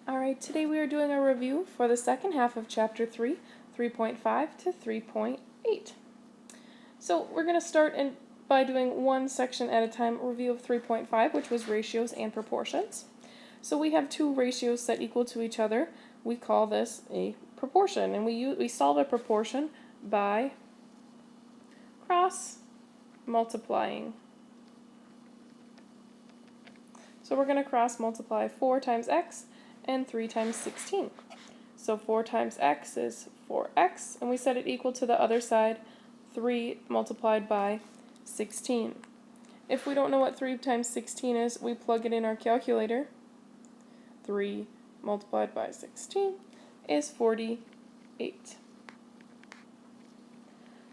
Alright, today we are doing a review for the second half of Chapter 3, 3.5 to 3.8. So we're going to start by doing one section at a time, review of 3.5, which was ratios and proportions. So we have two ratios set equal to each other. We call this a proportion, and we solve a proportion by cross multiplying. So we're going to cross multiply 4 times x and 3 times 16. So 4 times x is 4x, and we set it equal to the other side, 3 multiplied by 16. If we don't know what 3 times 16 is, we plug it in our calculator. 3 multiplied by 16 is 48.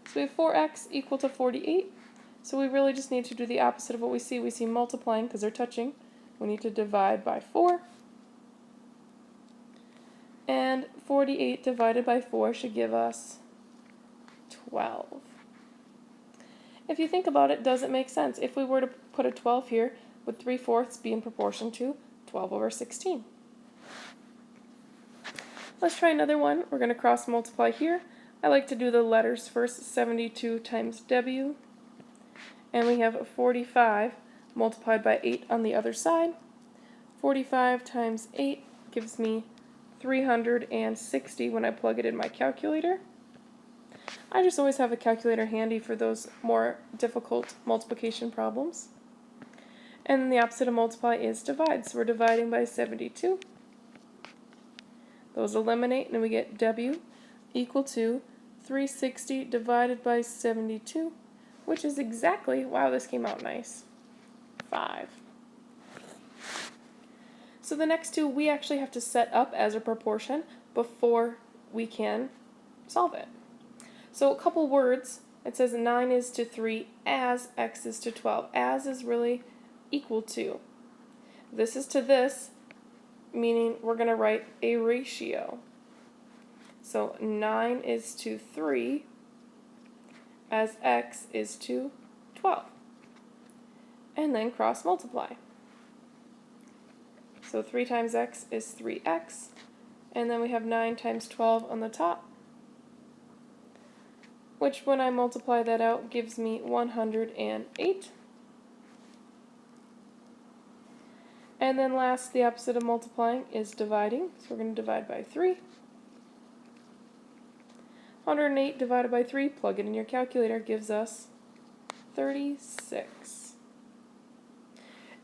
So we have 4x equal to 48, so we really just need to do the opposite of what we see. We see multiplying because they're touching. We need to divide by 4. And 48 divided by 4 should give us 12. If you think about it, does it make sense? If we were to put a 12 here, would 3/4 be in proportion to 12 over 16? Let's try another one. We're going to cross multiply here. I like to do the letters first, 72 times W. And we have 45 multiplied by 8 on the other side. 45 times 8 gives me 360 when I plug it in my calculator. I just always have a calculator handy for those more difficult multiplication problems. And then the opposite of multiply is divide, so we're dividing by 72. Those eliminate and we get W equal to 360 divided by 72, which is exactly, wow, this came out nice, 5. So the next two we actually have to set up as a proportion before we can solve it. So a couple words. It says 9 is to 3 as x is to 12. As is really equal to. This is to this, meaning we're going to write a ratio. So 9 is to 3 as x is to 12. And then cross multiply. So 3 times x is 3x, and then we have 9 times 12 on the top, which when I multiply that out gives me 108. And then last, the opposite of multiplying is dividing, so we're going to divide by 3. 108 divided by 3, plug it in your calculator, gives us 36.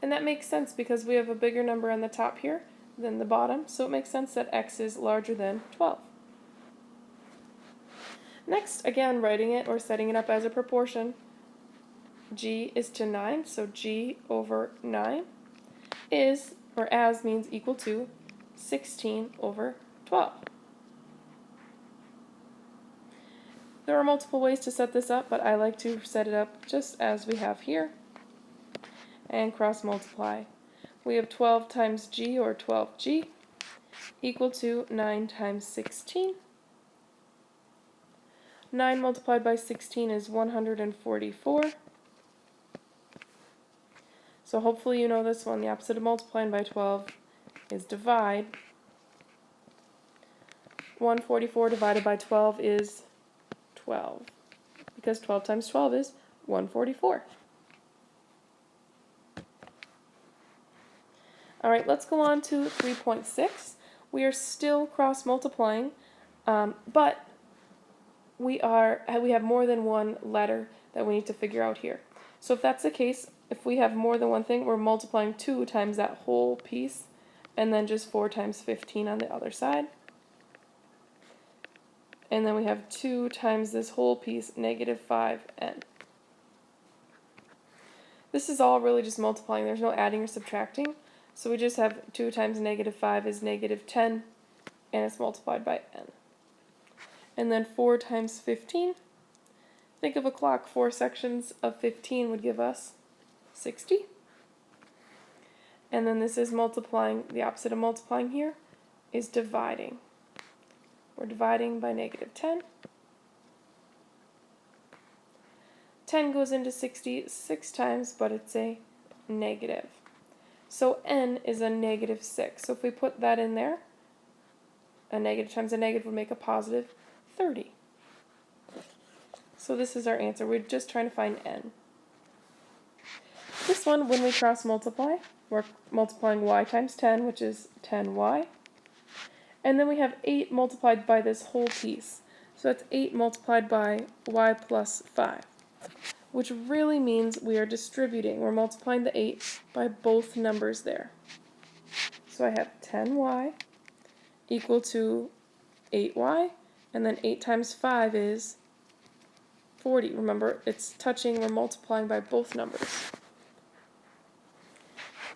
And that makes sense because we have a bigger number on the top here than the bottom, so it makes sense that x is larger than 12. Next, again, writing it or setting it up as a proportion, g is to 9, so g over 9 is, or as means equal to, 16 over 12. There are multiple ways to set this up, but I like to set it up just as we have here and cross multiply. We have 12 times g, or 12g, equal to 9 times 16. 9 multiplied by 16 is 144. So hopefully you know this one. The opposite of multiplying by 12 is divide. 144 divided by 12 is 12, because 12 times 12 is 144. Alright, let's go on to 3.6. We are still cross multiplying, but we have more than one letter that we need to figure out here. So if that's the case, if we have more than one thing, we're multiplying 2 times that whole piece, and then just 4 times 15 on the other side. And then we have 2 times this whole piece, negative 5n. This is all really just multiplying. There's no adding or subtracting. So we just have 2 times negative 5 is negative 10, and it's multiplied by n. And then 4 times 15. Think of a clock. 4 sections of 15 would give us 60. And then this is multiplying. The opposite of multiplying here is dividing. We're dividing by negative 10. 10 goes into 60 6 times, but it's a negative. So n is a negative 6. So if we put that in there, a negative times a negative would make a positive 30. So this is our answer. We're just trying to find n. This one, when we cross multiply, we're multiplying y times 10, which is 10y. And then we have 8 multiplied by this whole piece. So that's 8 multiplied by y plus 5, which really means we are distributing. We're multiplying the 8 by both numbers there. So I have 10y equal to 8y, and then 8 times 5 is 40. Remember, it's touching, we're multiplying by both numbers.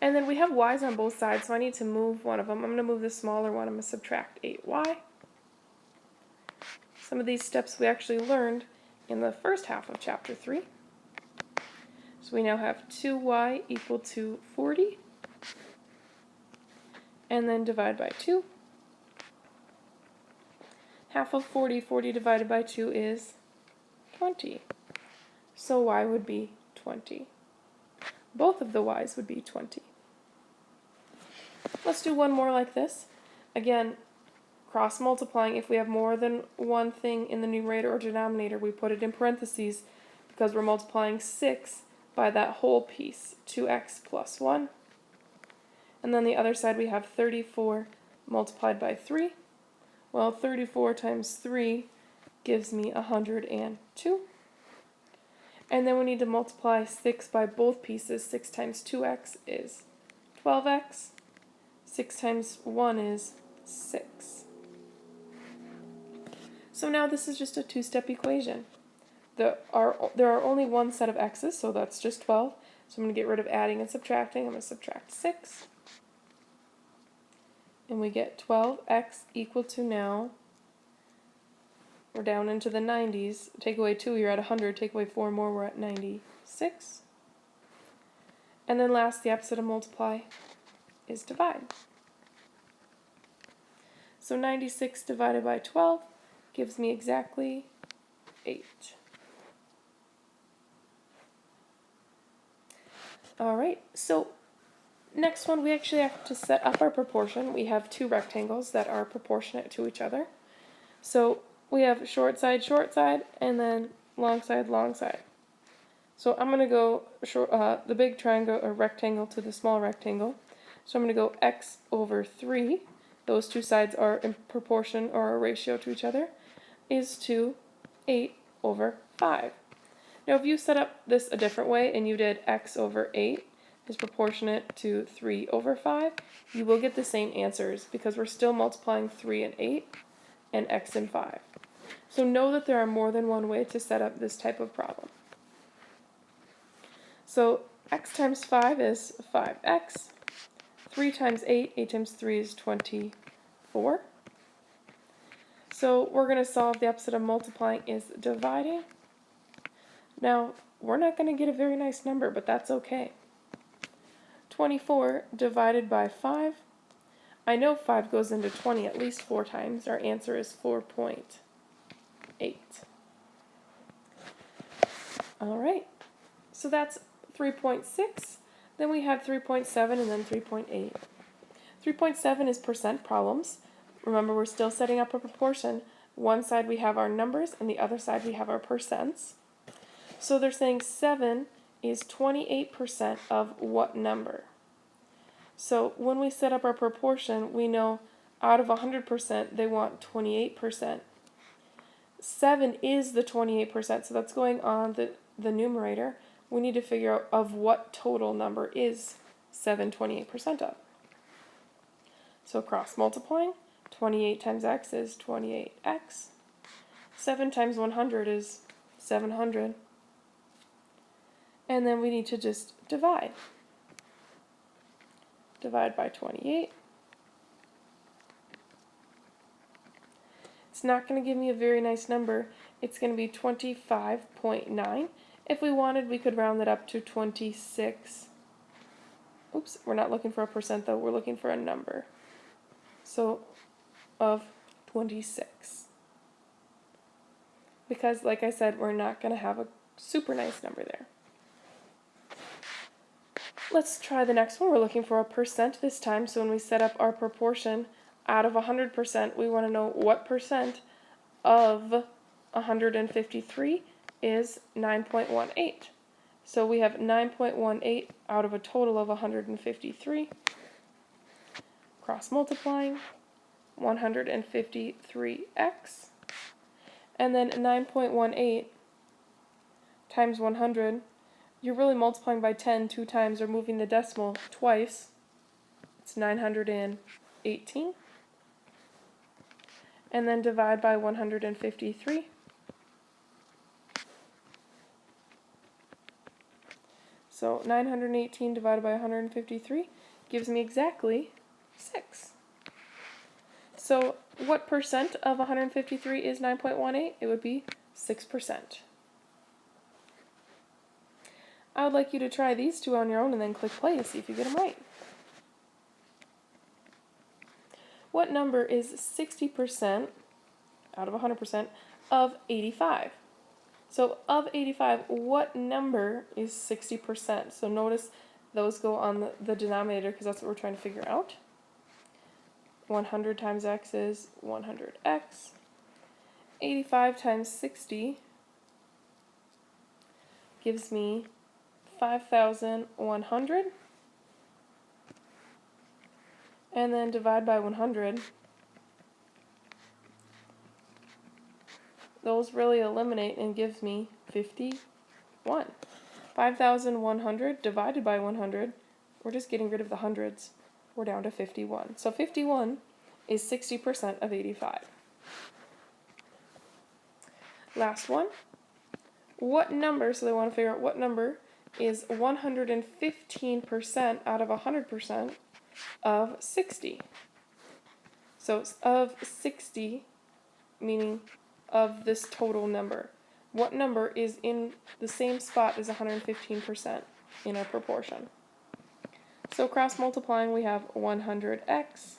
And then we have y's on both sides, so I need to move one of them. I'm going to move the smaller one. I'm going to subtract 8y. Some of these steps we actually learned in the first half of chapter 3. So we now have 2y equal to 40. And then divide by 2. Half of 40, 40 divided by 2 is 20. So y would be 20. Both of the y's would be 20. Let's do one more like this. Again, cross multiplying, if we have more than one thing in the numerator or denominator, we put it in parentheses because we're multiplying 6 by that whole piece, 2x plus 1. And then the other side we have 34 multiplied by 3. Well, 34 times 3 gives me 102. And then we need to multiply 6 by both pieces. 6 times 2x is 12x. 6 times 1 is 6. So now this is just a two-step equation. There are only one set of x's, so that's just 12. So I'm going to get rid of adding and subtracting. I'm going to subtract 6. And we get 12x equal to now, we're down into the 90s. Take away 2, you're at 100. Take away 4 more, we're at 96. And then last, the opposite of multiply is divide. So 96 divided by 12 gives me exactly 8. Alright, so next one we actually have to set up our proportion. We have two rectangles that are proportionate to each other. So we have short side, and then long side. So I'm going to go the big triangle or rectangle to the small rectangle. So I'm going to go x over 3. Those two sides are in proportion or a ratio to each other, is to 8 over 5. Now if you set up this a different way and you did x over 8 is proportionate to 3 over 5, you will get the same answers because we're still multiplying 3 and 8 and x and 5. So know that there are more than one way to set up this type of problem. So x times 5 is 5x. 3 times 8, 8 times 3 is 24. So we're going to solve the opposite of multiplying is dividing. Now, we're not going to get a very nice number, but that's okay. 24 divided by 5. I know 5 goes into 20 at least 4 times. Our answer is 4.8. Alright, so that's 3.6. Then we have 3.7 and then 3.8. 3.7 is percent problems. Remember, we're still setting up a proportion. One side we have our numbers and the other side we have our percents. So they're saying 7 is 28% of what number? So when we set up our proportion, we know out of 100% they want 28%. 7 is the 28%, so that's going on the numerator. We need to figure out of what total number is 7 28% of. So cross multiplying, 28 times x is 28x. 7 times 100 is 700. And then we need to just divide. Divide by 28. It's not going to give me a very nice number. It's going to be 25.9. If we wanted, we could round it up to 26. Oops, we're not looking for a percent though, we're looking for a number. So, of 26. Because, like I said, we're not going to have a super nice number there. let's try the next one. We're looking for a percent this time, so when we set up our proportion out of 100%, we want to know what percent of 153 is 9.18. So we have 9.18 out of a total of 153. Cross multiplying 153x, and then 9.18 times 100. You're really multiplying by 10 two times or moving the decimal twice. It's 918. And then divide by 153. So 918 divided by 153 gives me exactly 6. So what percent of 153 is 9.18? It would be 6%. I would like you to try these two on your own and then click play to see if you get them right. What number is 60% out of 100% of 85? So of 85, what number is 60%? So notice those go on the denominator because that's what we're trying to figure out. 100 times x is 100x. 85 times 60 gives me 5,100. And then divide by 100. Those really eliminate and gives me 51. 5,100 divided by 100, we're just getting rid of the hundreds. We're down to 51. So 51 is 60% of 85. Last one. What number, so they want to figure out what number is 115% out of 100% of 60. So of 60, meaning of this total number. What number is in the same spot as 115% in our proportion? So cross multiplying, we have 100x.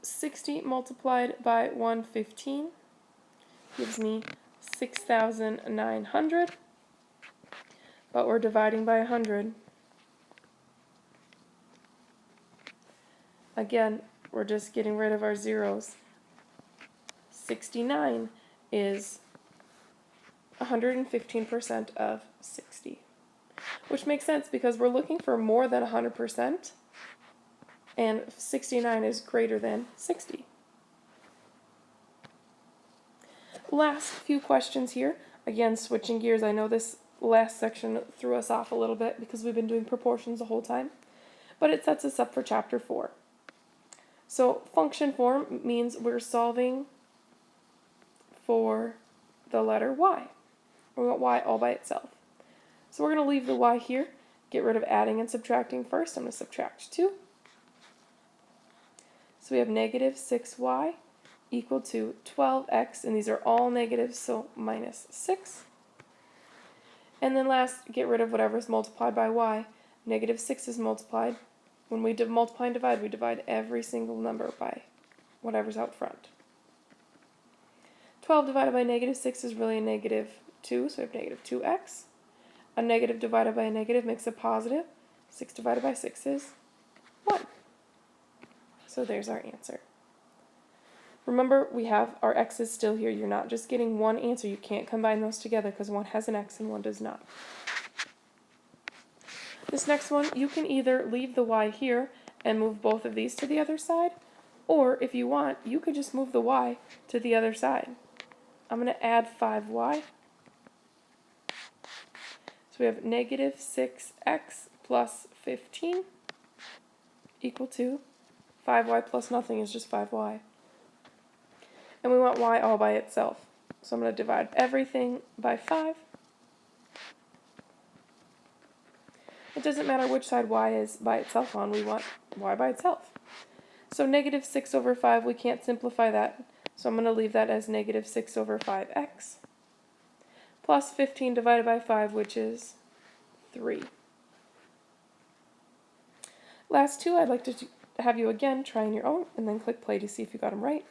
60 multiplied by 115 gives me 6,900. But we're dividing by 100. Again, we're just getting rid of our zeros. 69 is 115% of 60. Which makes sense because we're looking for more than 100%, and 69 is greater than 60. Last few questions here. Again, switching gears. I know this last section threw us off a little bit because we've been doing proportions the whole time, but it sets us up for chapter 4. So function form means we're solving for the letter y. We want y all by itself. So we're going to leave the y here, get rid of adding and subtracting first. I'm going to subtract 2. So we have negative 6y equal to 12x, and these are all negatives, so minus 6. And then last, get rid of whatever is multiplied by y. Negative 6 is multiplied. When we multiply and divide, we divide every single number by whatever's out front. 12 divided by negative 6 is really a negative 2, so we have negative 2x. A negative divided by a negative makes a positive. 6 divided by 6 is 1. So there's our answer. Remember, we have our x's still here. You're not just getting one answer. You can't combine those together because one has an x and one does not. This next one, you can either leave the y here and move both of these to the other side, or if you want, you could just move the y to the other side. I'm going to add 5y. So we have negative 6x plus 15 equal to 5y plus nothing is just 5y. And we want y all by itself. So I'm going to divide everything by 5. It doesn't matter which side y is by itself on, we want y by itself. So negative 6 over 5, we can't simplify that, so I'm going to leave that as negative 6 over 5x. Plus 15 divided by 5, which is 3. Last two, I'd like to have you again try on your own, and then click play to see if you got them right.